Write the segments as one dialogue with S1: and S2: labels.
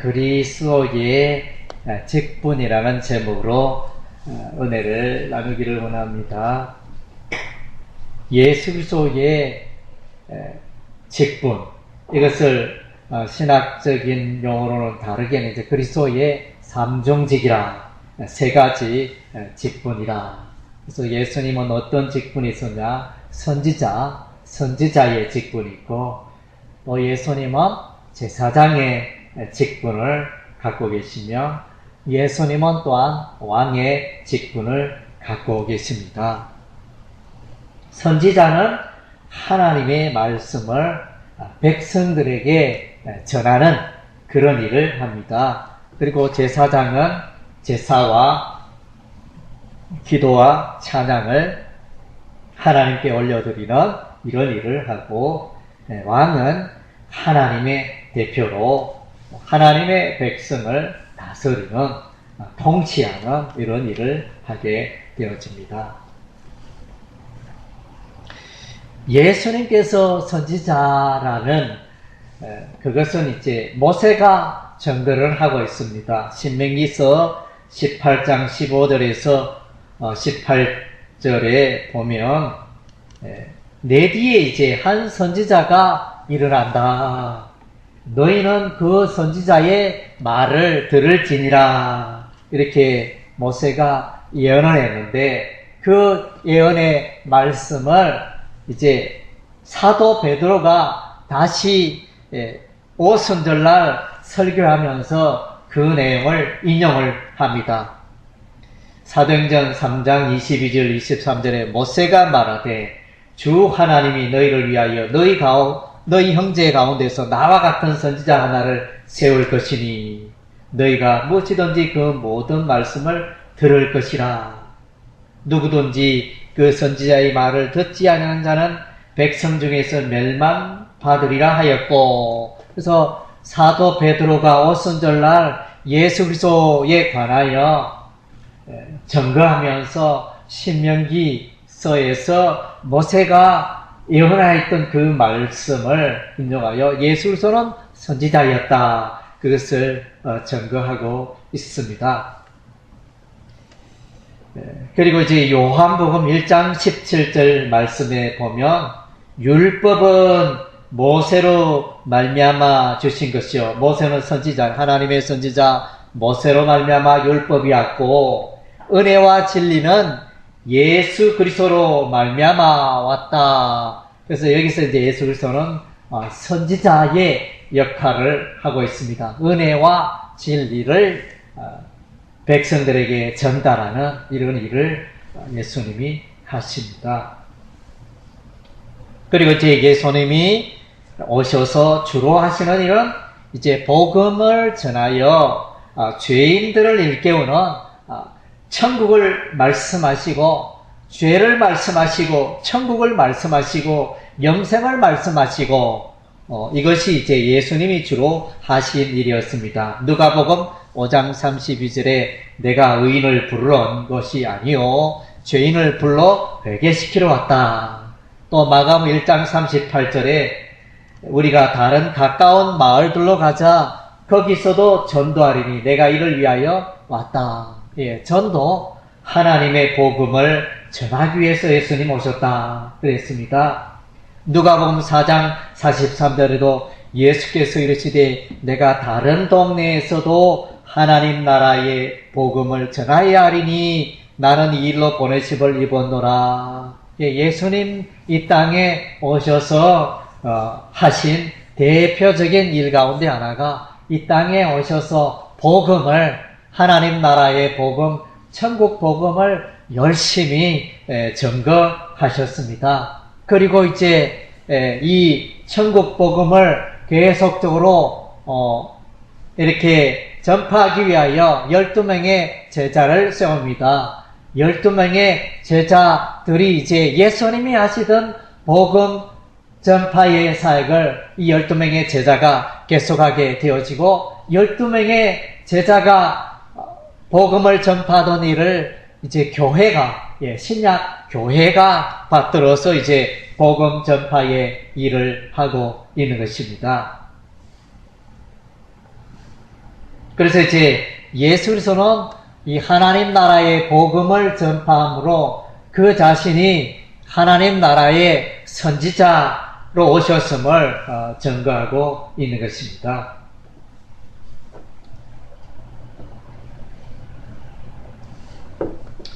S1: 그리스도의 직분이라는 제목으로 은혜를 나누기를 원합니다. 예수 그리스도의 직분, 이것을 신학적인 용어로는 다르게는 이제 그리스도의 삼종직이라, 세 가지 직분이라. 그래서 예수님은 어떤 직분이 있었냐? 선지자의 직분이 있고, 또 예수님은 제사장의 직분을 갖고 계시며, 예수님은 또한 왕의 직분을 갖고 계십니다. 선지자는 하나님의 말씀을 백성들에게 전하는 그런 일을 합니다. 그리고 제사장은 제사와 기도와 찬양을 하나님께 올려드리는 이런 일을 하고, 왕은 하나님의 대표로 하나님의 백성을 다스리는, 통치하는 이런 일을 하게 되어집니다. 예수님께서 선지자라는 그것은 이제 모세가 증거를 하고 있습니다. 신명기서 18장 15절에서 18절에 보면 내 뒤에 이제 한 선지자가 일어난다. 너희는 그 선지자의 말을 들을지니라. 이렇게 모세가 예언을 했는데, 그 예언의 말씀을 이제 사도 베드로가 다시 오순절날 설교하면서 그 내용을 인용을 합니다. 사도행전 3장 22절 23절에 모세가 말하되 주 하나님이 너희를 위하여 너희 형제 가운데서 나와 같은 선지자 하나를 세울 것이니 너희가 무엇이든지 그 모든 말씀을 들을 것이라. 누구든지 그 선지자의 말을 듣지 않은 자는 백성 중에서 멸망받으리라 하였고, 그래서 사도 베드로가 오순절날 예수 그리스도에 관하여 증거하면서 신명기서에서 모세가 예언하였던 그 말씀을 인용하여 예수 그리스도는 선지자였다, 그것을 증거하고 있습니다. 그리고 이제 요한복음 1장 17절 말씀에 보면 율법은 모세로 말미암아 주신 것이요, 모세는 선지자, 하나님의 선지자 모세로 말미암아 율법이었고, 은혜와 진리는 예수 그리스도로 말미암아 왔다. 그래서 여기서 이제 예수 그리스도는 선지자의 역할을 하고 있습니다. 은혜와 진리를 백성들에게 전달하는 이런 일을 예수님이 하십니다. 그리고 이제 예수님이 오셔서 주로 하시는 일은 이제 복음을 전하여 죄인들을 일깨우는, 천국을 말씀하시고 죄를 말씀하시고 천국을 말씀하시고 영생을 말씀하시고, 이것이 이제 예수님이 주로 하신 일이었습니다. 누가복음 5장 32절에 내가 의인을 부르러 온 것이 아니요 죄인을 불러 회개시키러 왔다. 또 마가복음 1장 38절에 우리가 다른 가까운 마을들로 가자 거기서도 전도하리니 내가 이를 위하여 왔다. 전도, 하나님의 복음을 전하기 위해서 예수님 오셨다 그랬습니다. 누가복음 4장 43절에도 예수께서 이르시되 내가 다른 동네에서도 하나님 나라의 복음을 전하여야 하리니 나는 이 일로 보내심을 입었노라. 예수님 이 땅에 오셔서 하신 대표적인 일 가운데 하나가 이 땅에 오셔서 복음을, 하나님 나라의 복음, 천국 복음을 열심히 증거하셨습니다. 그리고 이제 이 천국 복음을 계속적으로 이렇게 전파하기 위하여 12명의 제자를 세웁니다. 12명의 제자들이 이제 예수님이 하시던 복음 전파의 사역을 이 12명의 제자가 계속하게 되어지고, 12명의 제자가 복음을 전파하던 일을 이제 교회가, 신약 교회가 받들어서 이제 복음 전파의 일을 하고 있는 것입니다. 그래서 이제 예수 그리스도는 이 하나님 나라의 복음을 전파함으로 그 자신이 하나님 나라의 선지자로 오셨음을 증거하고 있는 것입니다.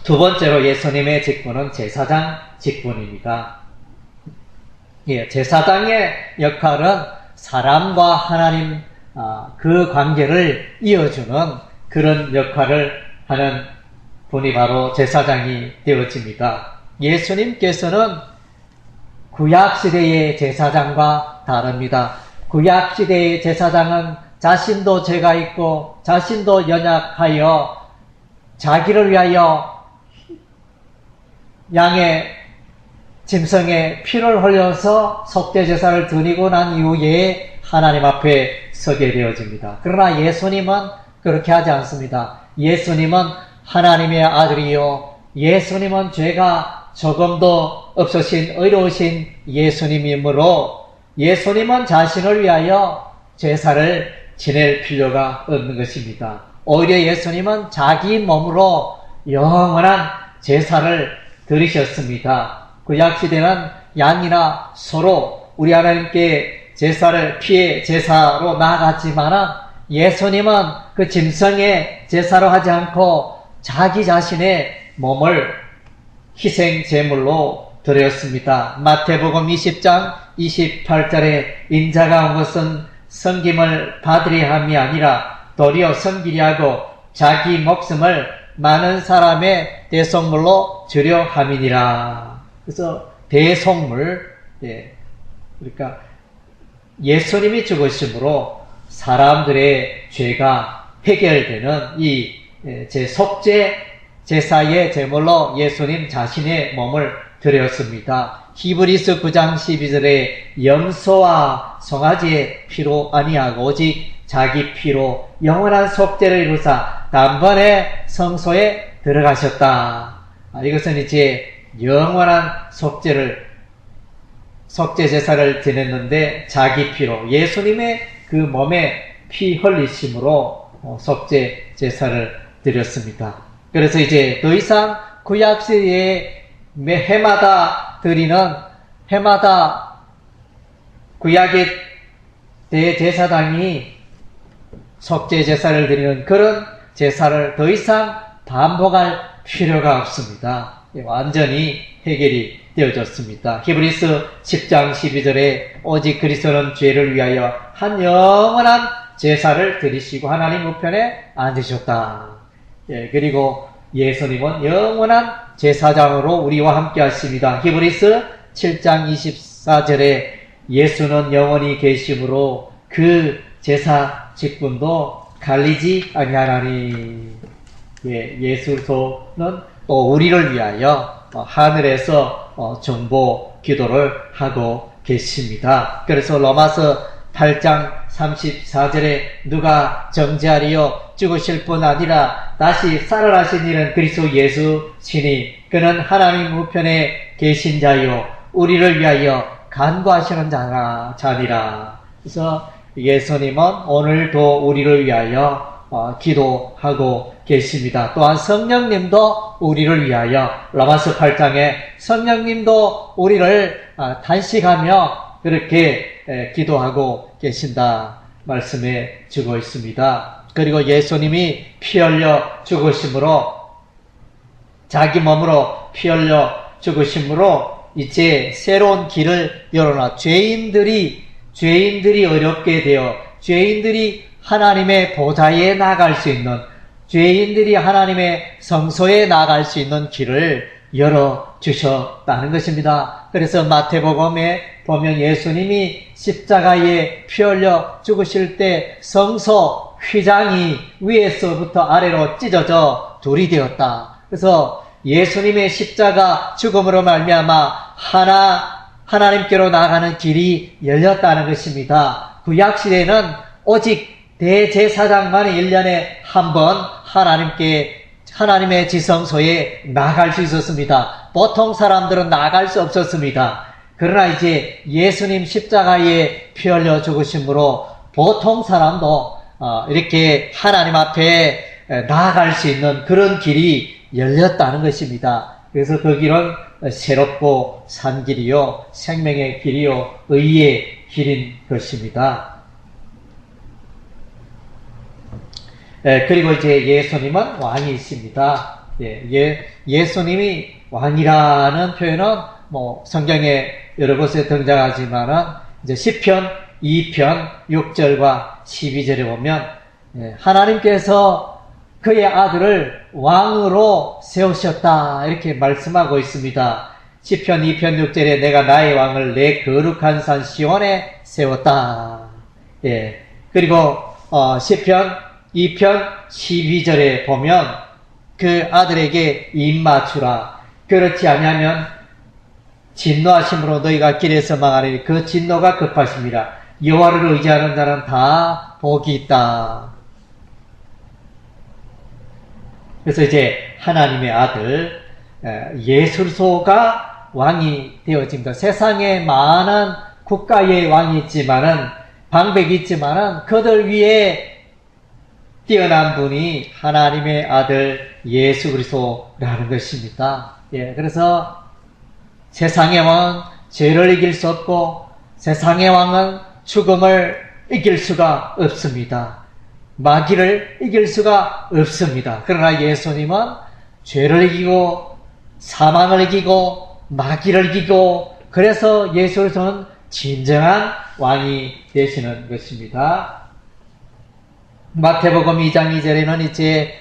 S1: 두 번째로 예수님의 직분은 제사장 직분입니다. 예, 제사장의 역할은 사람과 하나님 그 관계를 이어주는 그런 역할을 하는 분이 바로 제사장이 되어집니다. 예수님께서는 구약시대의 제사장과 다릅니다. 구약시대의 제사장은 자신도 죄가 있고 자신도 연약하여 자기를 위하여 양의 짐승의 피를 흘려서 속죄제사를 드리고 난 이후에 하나님 앞에 서게 되어집니다. 그러나 예수님은 그렇게 하지 않습니다. 예수님은 하나님의 아들이요, 예수님은 죄가 조금도 없으신 의로우신 예수님이므로 예수님은 자신을 위하여 제사를 지낼 필요가 없는 것입니다. 오히려 예수님은 자기 몸으로 영원한 제사를 드리셨습니다. 구약시대는 양이나 소로 우리 하나님께 제사를 피해 제사로 나아갔지만 예수님은 그 짐승의 제사로 하지 않고 자기 자신의 몸을 희생 제물로 드렸습니다. 마태복음 20장 28절에 인자가 온 것은 섬김을 받으려 함이 아니라 도리어 섬기려 하고 자기 목숨을 많은 사람의 대속물로 주려 함이니라. 그래서 대속물, 그러니까 예수님이 죽으심으로 사람들의 죄가 해결되는 이 속죄 제사의 제물로 예수님 자신의 몸을 드렸습니다. 히브리서 9장 12절에 염소와 송아지의 피로 아니하고 오직 자기 피로 영원한 속죄를 이루사 단번에 성소에 들어가셨다. 이것은 이제 영원한 속죄 제사를 지냈는데 자기 피로 예수님의 그 몸에 피 흘리심으로 속죄 제사를 드렸습니다. 그래서 이제 더 이상 구약시대에 해마다 구약의 대제사장이 속죄 제사를 드리는 그런 제사를 더 이상 반복할 필요가 없습니다. 완전히 해결이 되어졌습니다. 히브리서 10장 12절에 오직 그리스도는 죄를 위하여 한 영원한 제사를 드리시고 하나님 우편에 앉으셨다. 그리고 예수님은 영원한 제사장으로 우리와 함께 하십니다. 히브리서 7장 24절에 예수는 영원히 계심으로 그 제사 직분도 갈리지 아니하나니. 예수는 또 우리를 위하여 하늘에서 중보 기도를 하고 계십니다. 그래서 로마서 8장 34절에 누가 정죄하리요 죽으실 뿐 아니라 다시 살아나신 이는 그리스도 예수시니 그는 하나님 우편에 계신 자요 우리를 위하여 간구하시는 자니라. 그래서 예수님은 오늘도 우리를 위하여 기도하고 계십니다. 또한 성령님도 우리를 위하여 로마서 8장에 성령님도 우리를 단식하며 그렇게 기도하고 계신다 말씀해 주고 있습니다. 그리고 예수님이 피 흘려 죽으심으로 자기 몸으로 피 흘려 죽으심으로 이제 새로운 길을 열어놔 죄인들이 어렵게 되어 죄인들이 하나님의 보좌에 나갈 수 있는 죄인들이 하나님의 성소에 나갈 수 있는 길을 열어주셨다는 것입니다. 그래서 마태복음에 보면 예수님이 십자가에 피 흘려 죽으실 때 성소 휘장이 위에서부터 아래로 찢어져 둘이 되었다. 그래서 예수님의 십자가 죽음으로 말미암아 하나님께로 나가는 길이 열렸다는 것입니다. 구약시대는 오직 대제사장만이 1년에 한 번 하나님의 지성소에 나갈 수 있었습니다. 보통 사람들은 나갈 수 없었습니다. 그러나 이제 예수님 십자가에 피 흘려 죽으심으로 보통 사람도 이렇게 하나님 앞에 나아갈 수 있는 그런 길이 열렸다는 것입니다. 그래서 그 길은 새롭고 산 길이요, 생명의 길이요, 의의 길인 것입니다. 그리고 이제 예수님은 왕이십니다. 예수님이 왕이라는 표현은 성경에 여러 곳에 등장하지만은 이제 시편 2편 6절과 12절에 보면 하나님께서 그의 아들을 왕으로 세우셨다 이렇게 말씀하고 있습니다. 시편 2편 6절에 내가 나의 왕을 내 거룩한 산 시온에 세웠다. 그리고 시편 2편 12절에 보면 그 아들에게 입 맞추라. 그렇지 아니하면 진노하심으로 너희가 길에서 망하리니 그 진노가 급하십니다. 여호와를 의지하는 자는 다 복이 있다. 그래서 이제 하나님의 아들 예수소가 왕이 되어집니다. 세상에 많은 국가의 왕이 있지만은 방백이 있지만은 그들 위에 뛰어난 분이 하나님의 아들 예수 그리스도라는 것입니다. 그래서 세상의 왕은 죄를 이길 수 없고 세상의 왕은 죽음을 이길 수가 없습니다. 마귀를 이길 수가 없습니다. 그러나 예수님은 죄를 이기고 사망을 이기고 마귀를 이기고 그래서 예수는 진정한 왕이 되시는 것입니다. 마태복음 2장 2절에는 이제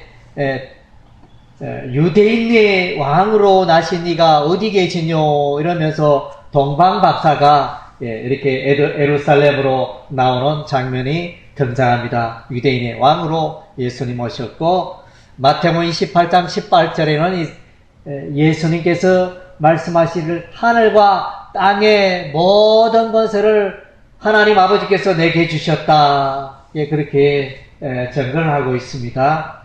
S1: 유대인의 왕으로 나신 이가 어디 계시뇨 이러면서 동방박사가 이렇게 예루살렘으로 나오는 장면이 등장합니다. 유대인의 왕으로 예수님 오셨고 마태복음 28장 18절에는 예수님께서 말씀하시길 하늘과 땅의 모든 권세를 하나님 아버지께서 내게 주셨다. 그렇게 증거를 하고 있습니다.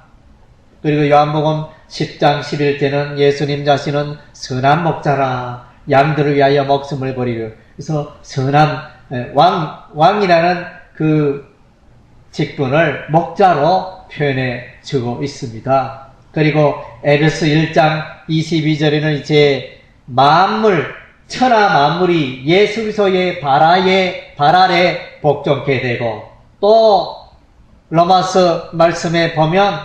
S1: 그리고 요한복음 10장 11절은 예수님 자신은 선한 목자라 양들을 위하여 목숨을 버리려. 그래서 선한 왕이라는 그 직분을 목자로 표현해 주고 있습니다. 그리고 에베소 1장 22절에는 이제 만물, 천하 만물이 예수 그리스도의 발 아래 복종케 되고 또 로마서 말씀에 보면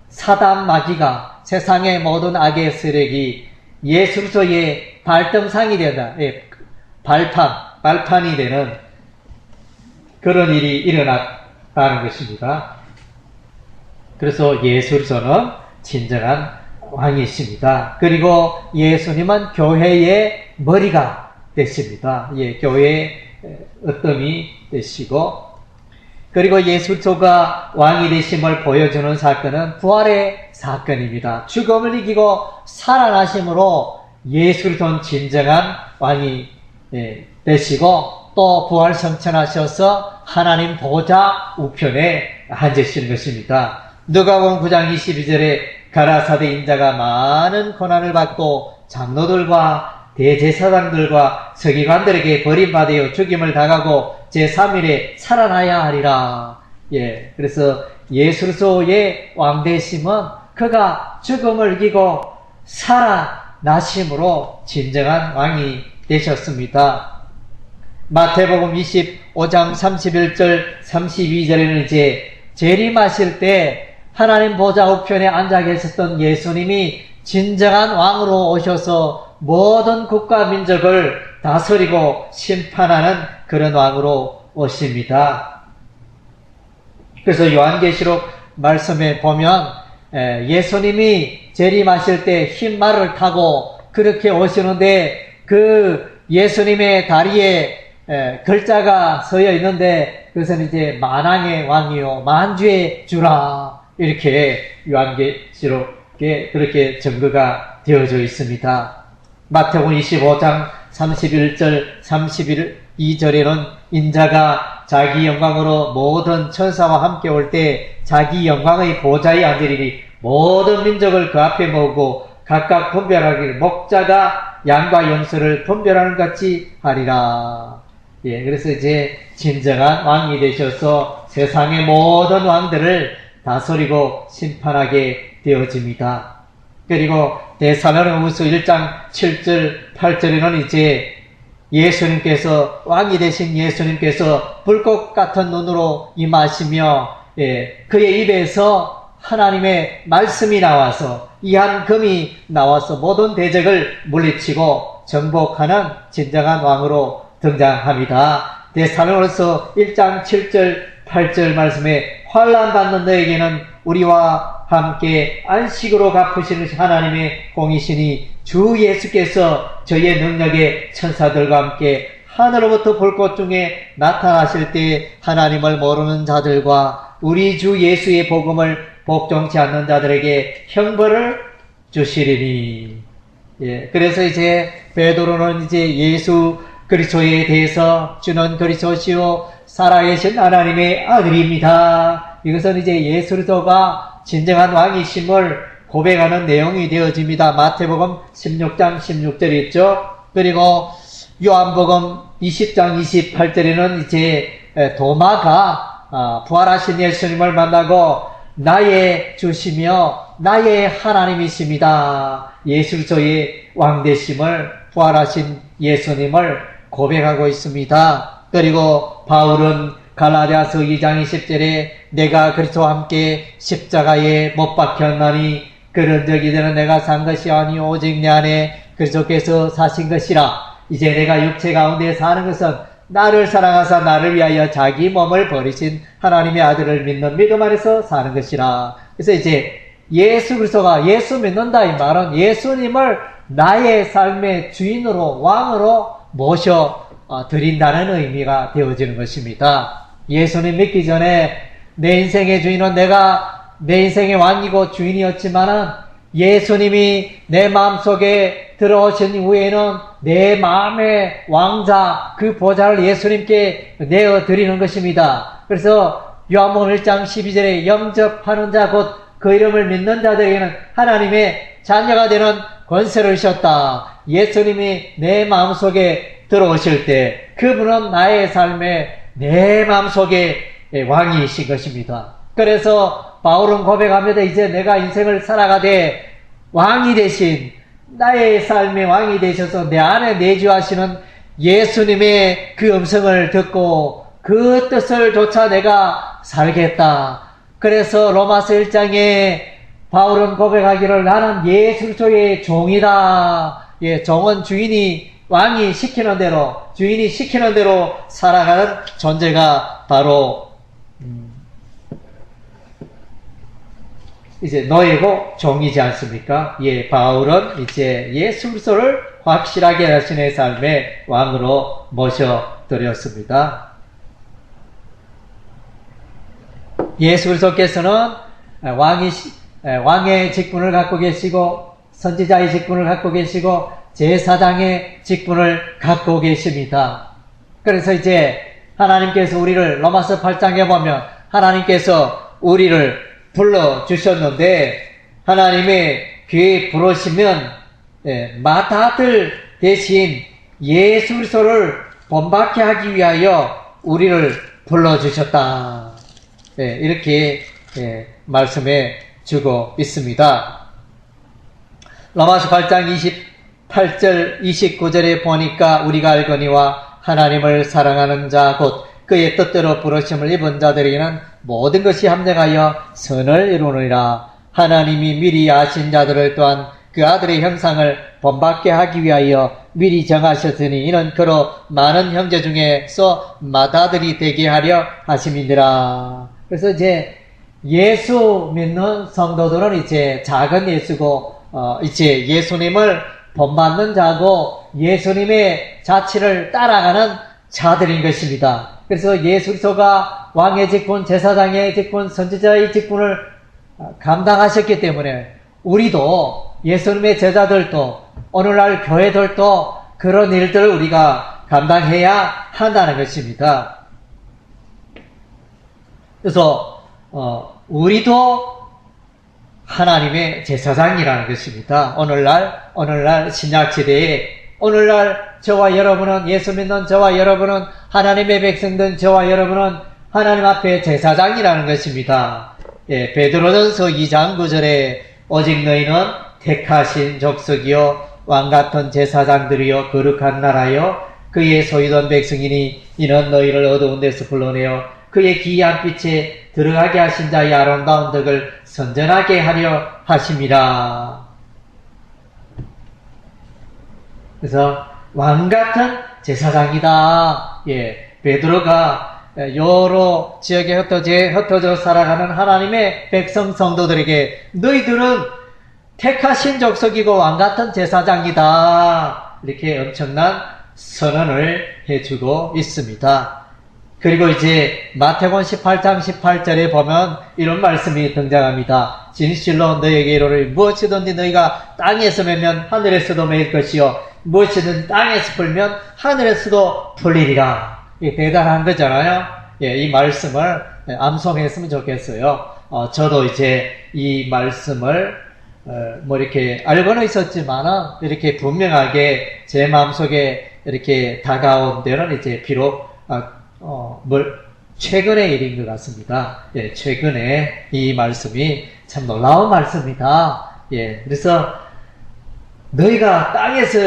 S1: 사단 마귀가 세상의 모든 악의 세력이 예수 그리스도의 발등상이 된다. 발판이 되는 그런 일이 일어났다는 것입니다. 그래서 예수 그리스도는 진정한 왕이십니다. 그리고 예수님은 교회의 머리가 되십니다. 교회의 어뜸이 되시고 그리고 예수 그리스도가 왕이 되심을 보여주는 사건은 부활의 사건입니다. 죽음을 이기고 살아나심으로 예수 그리스도는 진정한 왕이 되시고 또 부활 성천하셔서 하나님 보좌 우편에 앉으시는 것입니다. 누가복음 9장 22절에 가라사대 인자가 많은 고난을 받고 장로들과 대제사장들과 서기관들에게 버림받아 죽임을 당하고 제3일에 살아나야 하리라. 그래서 예수 그리스도의 왕되심은 그가 죽음을 이기고 살아나심으로 진정한 왕이 되셨습니다. 마태복음 25장 31절 32절에는 이제 재림하실 때 하나님 보좌 우편에 앉아 계셨던 예수님이 진정한 왕으로 오셔서 모든 국가 민족을 다스리고 심판하는 그런 왕으로 오십니다. 그래서 요한계시록 말씀에 보면 예수님이 재림하실 때 흰 말을 타고 그렇게 오시는데 그 예수님의 다리에 글자가 서여 있는데 그것은 이제 만왕의 왕이요 만주의 주라 이렇게 요한계시록에 그렇게 증거가 되어져 있습니다. 마태복음 25장 31절 32절에는 인자가 자기 영광으로 모든 천사와 함께 올 때 자기 영광의 보좌에 앉으리니 모든 민족을 그 앞에 모으고 각각 분별하기를 목자가 양과 염소를 분별하는 같이 하리라. 그래서 이제 진정한 왕이 되셔서 세상의 모든 왕들을 다스리고 심판하게 되어집니다. 그리고 데살로니가후서 1장 7절 8절에는 이제 예수님께서 왕이 되신 예수님께서 불꽃 같은 눈으로 임하시며 그의 입에서 하나님의 말씀이 나와서 이한 금이 나와서 모든 대적을 물리치고 정복하는 진정한 왕으로 등장합니다. 데살로니가후서 1장 7절 8절 말씀에 환난 받는 너에게는 우리와 함께 안식으로 갚으시는 하나님의 공이시니 주 예수께서 저희의 능력의 천사들과 함께 하늘로부터 불꽃 중에 나타나실 때 하나님을 모르는 자들과 우리 주 예수의 복음을 복종치 않는 자들에게 형벌을 주시리니. 그래서 이제 베드로는 이제 예수 그리스도에 대해서 주는 그리스도시요 살아계신 하나님의 아들입니다. 이것은 이제 예수 그리스도가 진정한 왕이심을 고백하는 내용이 되어집니다. 마태복음 16장 16절이 있죠. 그리고 요한복음 20장 28절에는 이제 도마가 부활하신 예수님을 만나고 나의 주시며 나의 하나님이십니다. 예수 그리스도의 왕되심을 부활하신 예수님을 고백하고 있습니다. 그리고 바울은 갈라디아서 2장 20절에 내가 그리스도와 함께 십자가에 못 박혔나니 그런 적이 되는 내가 산 것이 아니요 오직 내 안에 그리스도께서 사신 것이라. 이제 내가 육체 가운데 사는 것은 나를 사랑하사 나를 위하여 자기 몸을 버리신 하나님의 아들을 믿는 믿음 안에서 사는 것이라. 그래서 이제 예수 그리스도가 예수 믿는다 이 말은 예수님을 나의 삶의 주인으로 왕으로 모셔 드린다는 의미가 되어지는 것입니다. 예수님 믿기 전에 내 인생의 주인은 내가 내 인생의 왕이고 주인이었지만은 예수님이 내 마음속에 들어오신 후에는 내 마음의 왕자 그 보좌를 예수님께 내어드리는 것입니다. 그래서 요한복음 1장 12절에 영접하는 자 곧 그 이름을 믿는 자들에게는 하나님의 자녀가 되는 권세를 주셨다. 예수님이 내 마음속에 들어오실 때 그분은 나의 삶에 내 마음속에 왕이신 것입니다. 그래서 바울은 고백합니다. 이제 내가 인생을 살아가되 왕이 되신 나의 삶의 왕이 되셔서 내 안에 내주하시는 예수님의 그 음성을 듣고 그 뜻을 조차 내가 살겠다. 그래서 로마서 1장에 바울은 고백하기를 나는 예수 그리스도의 종이다. 종은 주인이 왕이 시키는 대로 주인이 시키는 대로 살아가는 존재가 바로 이제 너희고 종이지 않습니까? 바울은 이제 예수 그리스도를 확실하게 자신의 삶의 왕으로 모셔드렸습니다. 예수 그리스도께서는 왕의 직분을 갖고 계시고 선지자의 직분을 갖고 계시고 제사장의 직분을 갖고 계십니다. 그래서 이제 하나님께서 우리를 로마서 8장에 보면 하나님께서 우리를 불러주셨는데 하나님의 귀에 부르시면 맏아들 대신 예수 그리스도를 본받게 하기 위하여 우리를 불러주셨다. 이렇게 말씀해 주고 있습니다. 로마서 8장 28절 29절에 보니까 우리가 알거니와 하나님을 사랑하는 자 곧 그의 뜻대로 부르심을 입은 자들에게는 모든 것이 합력하여 선을 이루느니라. 하나님이 미리 아신 자들을 또한 그 아들의 형상을 본받게 하기 위하여 미리 정하셨으니 이는 그로 많은 형제 중에서 맏아들이 되게 하려 하심이니라. 그래서 이제 예수 믿는 성도들은 이제 작은 예수고 이제 예수님을 본받는 자고 예수님의 자치를 따라가는 자들인 것입니다. 그래서 예수 그리스도가 왕의 직분, 제사장의 직분, 선지자의 직분을 감당하셨기 때문에 우리도 예수님의 제자들도 오늘날 교회들도 그런 일들을 우리가 감당해야 한다는 것입니다. 그래서 우리도 하나님의 제사장이라는 것입니다. 오늘날 신약시대에 오늘날 저와 여러분은 예수 믿는 저와 여러분은 하나님의 백성된 저와 여러분은 하나님 앞에 제사장이라는 것입니다. 예, 베드로전서 2장 9절에 오직 너희는 택하신 족속이요 왕같은 제사장들이요 거룩한 나라요 그의 소유된 백성이니 이는 너희를 어두운 데서 불러내어 그의 기이한 빛에 들어가게 하신 자의 아름다운 덕을 선전하게 하려 하심이라. 그래서 왕같은 제사장이다. 예, 베드로가 여러 지역에 흩어져 살아가는 하나님의 백성 성도들에게 너희들은 택하신 족속이고 왕같은 제사장이다. 이렇게 엄청난 선언을 해주고 있습니다. 그리고 이제 마태복음 18장 18절에 보면 이런 말씀이 등장합니다. 진실로 너희에게 이르노니 무엇이든지 너희가 땅에서 매면 하늘에서도 매일 것이요 무엇이든지 땅에서 풀면 하늘에서도 풀리리라. 이게 대단한 거잖아요. 예, 이 말씀을 암송했으면 좋겠어요. 저도 이제 이 말씀을 뭐 이렇게 알고는 있었지만은 이렇게 분명하게 제 마음속에 이렇게 다가온 데는 이제 비록 최근의 일인 것 같습니다. 예, 최근에 이 말씀이 참 놀라운 말씀이다. 예, 그래서 너희가 땅에서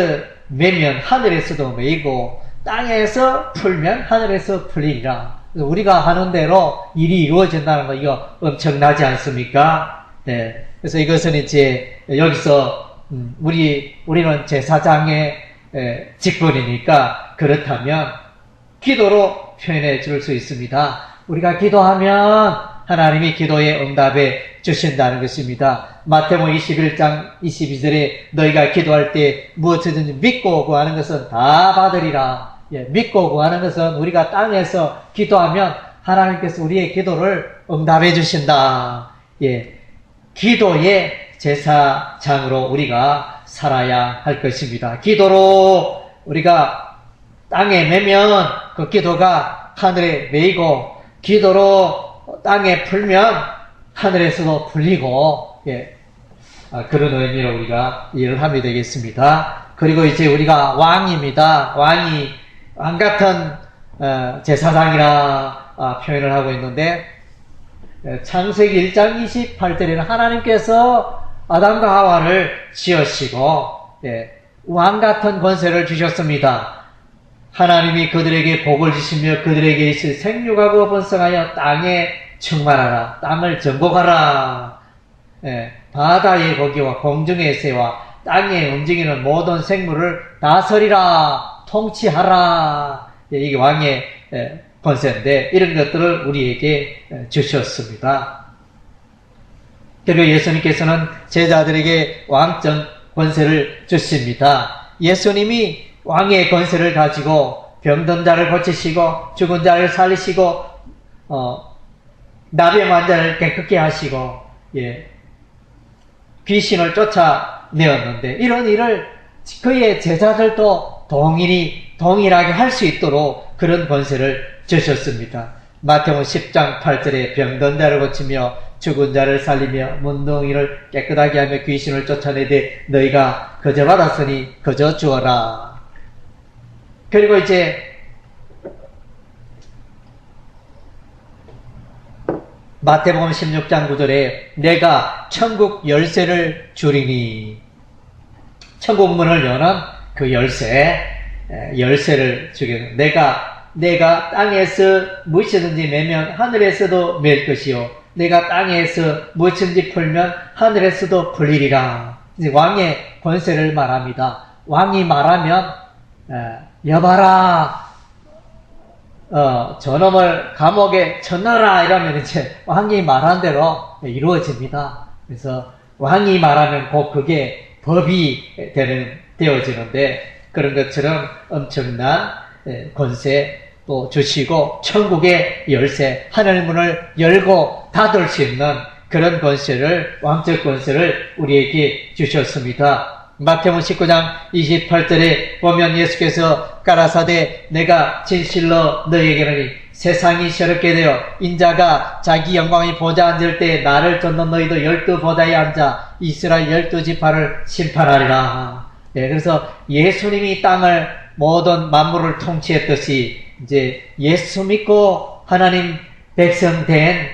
S1: 매면 하늘에서도 매이고 땅에서 풀면 하늘에서 풀리리라. 그래서 우리가 하는 대로 일이 이루어진다는 거 이거 엄청나지 않습니까? 네. 그래서 이것은 이제 여기서 우리는 제사장의 직분이니까 그렇다면 기도로 표현해 줄 수 있습니다. 우리가 기도하면 하나님이 기도의 응답해 주신다는 것입니다. 마태복음 21장 22절에 너희가 기도할 때 무엇이든지 믿고 구하는 것은 다 받으리라. 예, 믿고 구하는 것은 우리가 땅에서 기도하면 하나님께서 우리의 기도를 응답해 주신다. 예, 기도의 제사장으로 우리가 살아야 할 것입니다. 기도로 우리가 땅에 매면 그 기도가 하늘에 매이고 기도로 땅에 풀면 하늘에서도 풀리고 예, 그런 의미로 우리가 일을 하면 되겠습니다. 그리고 이제 우리가 왕입니다. 왕 같은 제사장이라 표현을 하고 있는데 창세기 1장 28절에는 하나님께서 아담과 하와를 지으시고 왕 같은 권세를 주셨습니다. 하나님이 그들에게 복을 주시며 그들에게 있을 생육하고 번성하여 땅에 충만하라. 땅을 정복하라. 바다의 고기와 공중의 새와 땅에 움직이는 모든 생물을 다스리라. 통치하라. 이게 왕의 권세인데 이런 것들을 우리에게 주셨습니다. 그리고 예수님께서는 제자들에게 왕적 권세를 주십니다. 예수님이 왕의 권세를 가지고 병든 자를 고치시고 죽은 자를 살리시고 나병 환자를 깨끗게 하시고 귀신을 쫓아내었는데 이런 일을 그의 제자들도 동일하게 할 수 있도록 그런 권세를 주셨습니다. 마태복음 10장 8절에 병든 자를 고치며 죽은 자를 살리며 문둥이를 깨끗하게 하며 귀신을 쫓아내되 너희가 거저 받았으니 거저 주어라. 그리고 이제 마태복음 16장 9절에 내가 천국 열쇠를 주리니 천국 문을 여는 그 열쇠를 주겠는 내가 땅에서 무엇이든지 매면 하늘에서도 맬 것이요 내가 땅에서 무엇이든지 풀면 하늘에서도 풀리리라. 이제 왕의 권세를 말합니다. 왕이 말하면 여봐라 저놈을 감옥에 쳐넣어라 이러면 이제 왕이 말한 대로 이루어집니다. 그래서 왕이 말하면 곧 그게 법이 되어지는데 그런 것처럼 엄청난 권세 또 주시고 천국의 열쇠 하늘문을 열고 닫을 수 있는 그런 권세를 왕적 권세를 우리에게 주셨습니다. 마태복음 19장 28절에 보면 예수께서 가라사대 내가 진실로 너희에게는 세상이 새롭게 되어 인자가 자기 영광의 보좌에 앉을 때 나를 쫓는 너희도 12 보좌에 앉아 이스라엘 12지파를 심판하리라. 그래서 예수님이 땅을 모든 만물을 통치했듯이 이제 예수 믿고 하나님 백성된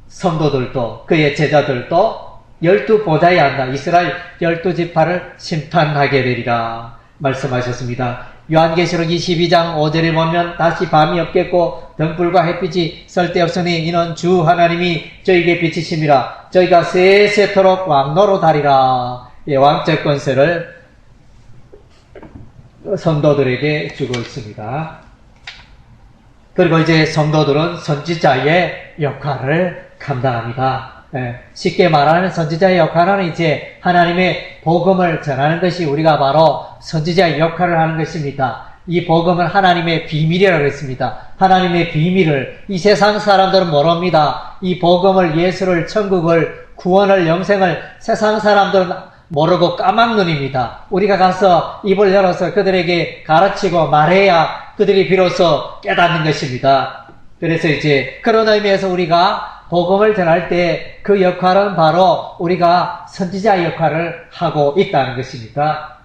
S1: 성도들도 그의 제자들도 12보좌에 앉아 이스라엘 12지파를 심판하게 되리라 말씀하셨습니다. 요한계시록 22장 5절에 보면 다시 밤이 없겠고 등불과 햇빛이 쓸데없으니 이는 주 하나님이 저에게 비치심이라 저희가 세세토록 왕노릇하리라. 왕적 권세를 성도들에게 주고 있습니다. 그리고 이제 성도들은 선지자의 역할을 감당합니다. 쉽게 말하는 선지자의 역할은 이제 하나님의 복음을 전하는 것이 우리가 바로 선지자의 역할을 하는 것입니다. 이 복음은 하나님의 비밀이라고 했습니다. 하나님의 비밀을 이 세상 사람들은 모릅니다. 이 복음을, 예수를, 천국을, 구원을, 영생을 세상 사람들은 모르고 까막눈입니다. 우리가 가서 입을 열어서 그들에게 가르치고 말해야 그들이 비로소 깨닫는 것입니다. 그래서 이제 그런 의미에서 우리가 복음을 전할 때 그 역할은 바로 우리가 선지자 역할을 하고 있다는 것입니다.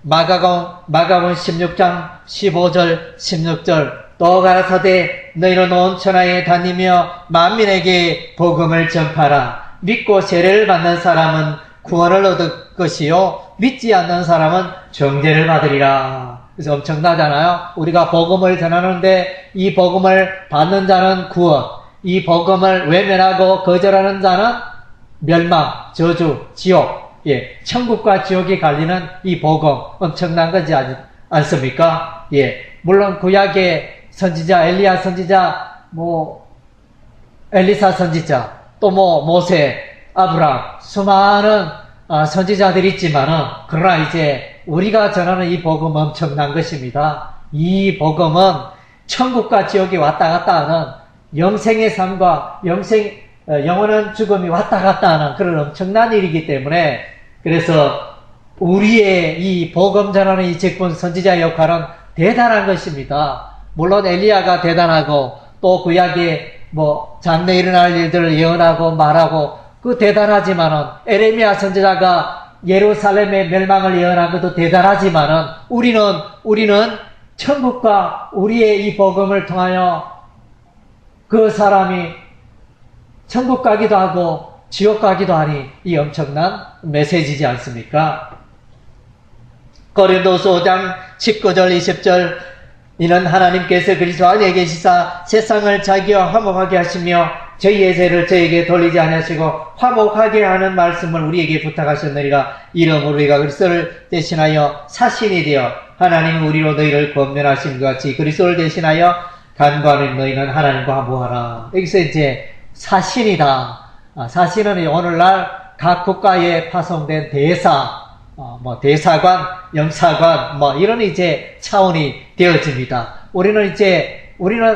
S1: 마가복음 16장 15절 16절 또 가라사대 너희는 온 천하에 다니며 만민에게 복음을 전파라. 믿고 세례를 받는 사람은 구원을 얻을 것이요 믿지 않는 사람은 정죄를 받으리라. 그래서 엄청나잖아요. 우리가 복음을 전하는데 이 복음을 받는 자는 구원, 이 복음을 외면하고 거절하는 자는 멸망, 저주, 지옥, 천국과 지옥이 갈리는 이 복음 엄청난 거지 않습니까? 물론 구약의 선지자, 엘리야 선지자, 엘리사 선지자, 또 모세, 아브라함, 수많은 선지자들이 있지만은 그러나 이제 우리가 전하는 이 복음 엄청난 것입니다. 이 복음은 천국과 지옥이 왔다 갔다 하는 영생의 삶과 영원한 죽음이 왔다 갔다 하는 그런 엄청난 일이기 때문에 그래서 우리의 이 복음 전하는 이 직분 선지자 역할은 대단한 것입니다. 물론 엘리야가 대단하고 또 구약에 장래 일어날 일들을 예언하고 말하고 그 대단하지만은 에레미야 선지자가 예루살렘의 멸망을 예언한 것도 대단하지만은 우리는 천국과 우리의 이 복음을 통하여 그 사람이 천국 가기도 하고 지옥 가기도 하니 이 엄청난 메시지지 않습니까? 고린도서 5장 19절 20절 이는 하나님께서 그리스도 안에 계시사 세상을 자기와 화목하게 하시며 저희의 죄를 저에게 돌리지 않으시고 화목하게 하는 말씀을 우리에게 부탁하셨느니라. 이러므로 우리가 그리스도를 대신하여 사신이 되어 하나님 우리로 너희를 권면하신 것 같이 그리스도를 대신하여 간구하는 너희는 하나님과 화목하라. 여기서 이제 사신이다. 사신은 오늘날 각 국가에 파송된 대사, 대사관, 영사관, 이런 이제 차원이 되어집니다. 우리는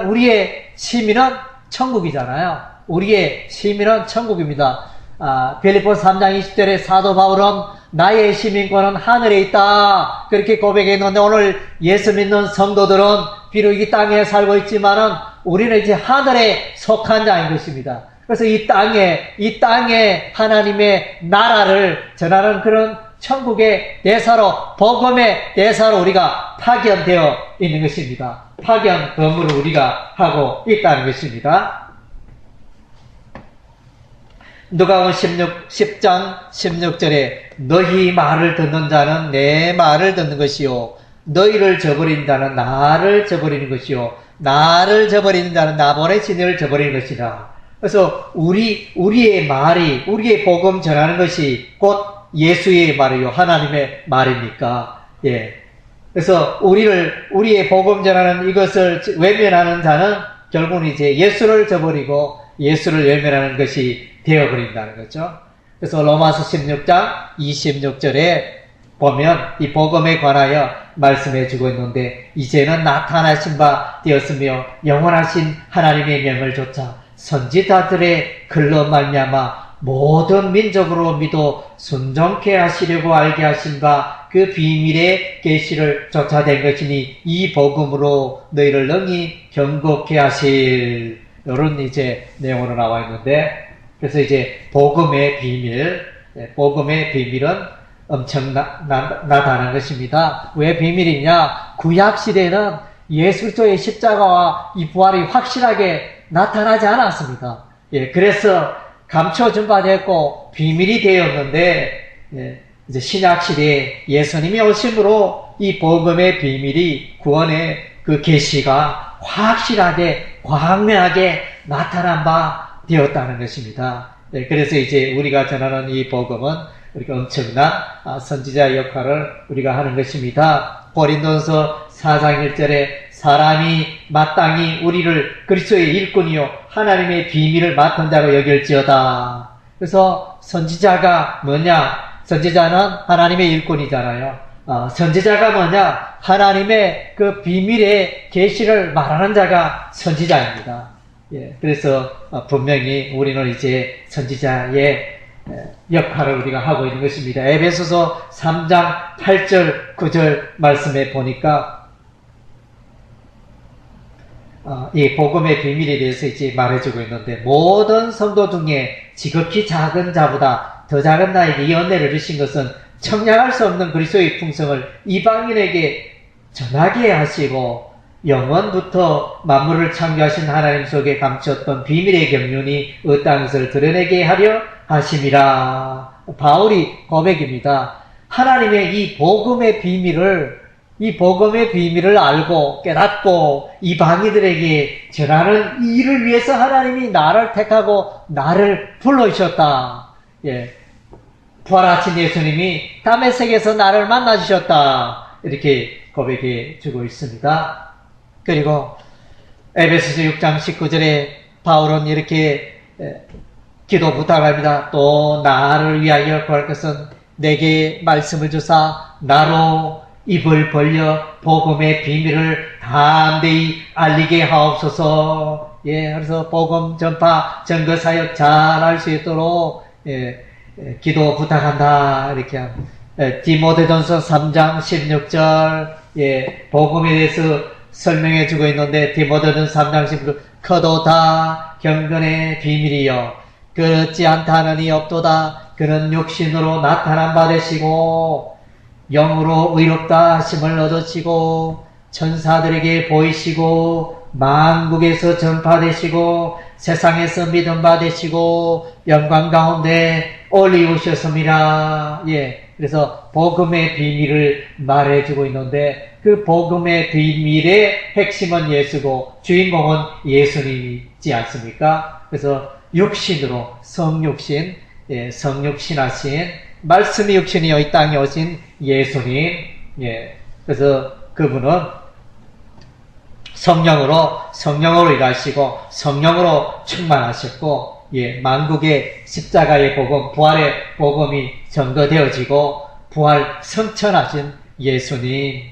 S1: 우리의 시민은 천국이잖아요. 우리의 시민은 천국입니다. 빌립보서 3장 20절에 사도 바울은 나의 시민권은 하늘에 있다. 그렇게 고백했는데 오늘 예수 믿는 성도들은 비록 이 땅에 살고 있지만은 우리는 이제 하늘에 속한 자인 것입니다. 그래서 이 땅에 하나님의 나라를 전하는 그런 천국의 대사로, 복음의 대사로 우리가 파견되어 있는 것입니다. 파견 근무를 우리가 하고 있다는 것입니다. 누가복음 10장 16절에 너희 말을 듣는 자는 내 말을 듣는 것이요 너희를 저버린 자는 나를 저버리는 것이요 나를 저버리는 자는 나 보내신 이를 저버리는 것이라. 그래서 우리의 말이 우리의 복음 전하는 것이 곧 예수의 말이요 하나님의 말입니까? 그래서 우리의 복음 전하는 이것을 외면하는 자는 결국은 이제 예수를 저버리고 예수를 외면하는 것이 되어버린다는 거죠. 그래서 로마서 16장 26절에 보면 이 복음에 관하여 말씀해 주고 있는데 이제는 나타나신 바 되었으며 영원하신 하나님의 명을 조차 선지자들의 글로 말미암아 모든 민족으로 믿어 순종케 하시려고 알게 하신 바 그 비밀의 계시를 쫓아낸 것이니 이 복음으로 너희를 능히 경고케 하실 이런 이제 내용으로 나와 있는데 그래서 이제 복음의 비밀은 엄청나다는 것입니다. 왜 비밀이냐? 구약 시대는 예수 그리스도의 십자가와 이 부활이 확실하게 나타나지 않았습니다. 예, 그래서 감춰준 바 됐고 비밀이 되었는데, 예, 이제 신약 시대에 예수님이 오심으로 이 복음의 비밀이, 구원의 그 계시가 확실하게 광명하게 나타난 바 되었다는 것입니다. 예, 그래서 이제 우리가 전하는 이 복음은 우리가 엄청난 선지자의 역할을 우리가 하는 것입니다. 고린도서 4장 1절에 사람이 마땅히 우리를 그리스도의 일꾼이요 하나님의 비밀을 맡은 자로 여길지어다. 그래서 선지자가 뭐냐? 선지자는 하나님의 일꾼이잖아요. 선지자가 뭐냐? 하나님의 그 비밀의 계시를 말하는 자가 선지자입니다. 예, 그래서 분명히 우리는 이제 선지자의 역할을 우리가 하고 있는 것입니다. 에베소서 3장 8절 9절 말씀에 보니까 이 복음의 비밀에 대해서 이제 말해주고 있는데, 모든 성도 중에 지극히 작은 자보다 더 작은 나에게 이 은혜를 주신 것은 청량할 수 없는 그리스도의 풍성을 이방인에게 전하게 하시고 영원부터 만물을 창조하신 하나님 속에 감추었던 비밀의 경륜이 어떠한 것을 드러내게 하려 하심이라. 바울이 고백입니다. 하나님의 이 복음의 비밀을 알고 깨닫고 이방인들에게 전하는 이 일을 위해서 하나님이 나를 택하고 나를 불러주셨다. 예. 부활하신 예수님이 다메섹에서 나를 만나주셨다. 이렇게 고백해 주고 있습니다. 그리고 에베소서 6장 19절에 바울은 이렇게 기도 부탁합니다. 또 나를 위하여 구할 것은 내게 말씀을 주사 나로 입을 벌려 복음의 비밀을 담대히 알리게 하옵소서. 예, 그래서 복음 전파 증거 사역 잘 할 수 있도록 기도 부탁한다. 이렇게 디모데전서 3장 16절 복음에 대해서 설명해 주고 있는데, 디모데전서 3장 16절 커도 다 경건의 비밀이요 그렇지 않다느니 없도다. 그는 육신으로 나타난 바 되시고 영으로 의롭다 하심을 얻으시고 천사들에게 보이시고 만국에서 전파되시고 세상에서 믿음 받으시고 영광 가운데 올리우셨습니다. 예, 그래서 복음의 비밀을 말해주고 있는데, 그 복음의 비밀의 핵심은 예수고 주인공은 예수님이지 않습니까? 그래서 육신으로 성육신, 성육신하신 말씀이 육신이여 이 땅에 오신 예수님, 그래서 그분은 성령으로 일하시고 성령으로 충만하셨고, 만국의 십자가의 복음, 부활의 복음이 전거되어지고 부활 성천하신 예수님.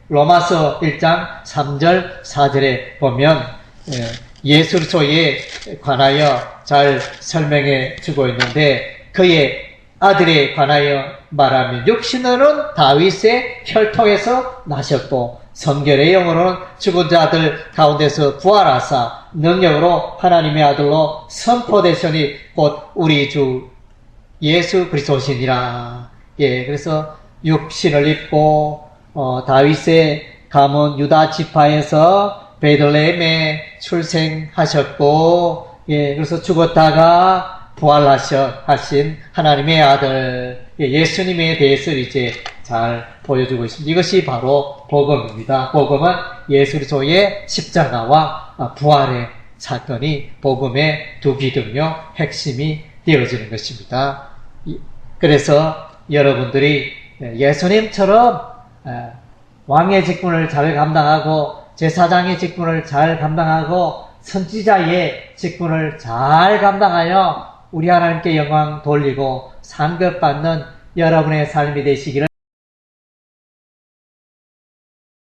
S1: 로마서 1장 3절 4절에 보면 예수 그리스도에 관하여 잘 설명해 주고 있는데, 그의 아들에 관하여 말하면 육신으로는 다윗의 혈통에서 나셨고 성결의 영으로는 죽은 자들 가운데서 부활하사 능력으로 하나님의 아들로 선포되시니 곧 우리 주 예수 그리스도시니라. 그래서 육신을 입고 다윗의 가문 유다 지파에서 베들레헴에 출생하셨고, 그래서 죽었다가 부활하신 하나님의 아들 예수님에 대해서 이제 잘 보여주고 있습니다. 이것이 바로 복음입니다. 복음은 예수 그리스도의 십자가와 부활의 사건이 복음의 두 기둥요 핵심이 되어지는 것입니다. 그래서 여러분들이 예수님처럼 왕의 직분을 잘 감당하고 제사장의 직분을 잘 감당하고 선지자의 직분을 잘 감당하여 우리 하나님께 영광 돌리고 상급받는 여러분의 삶이 되시기를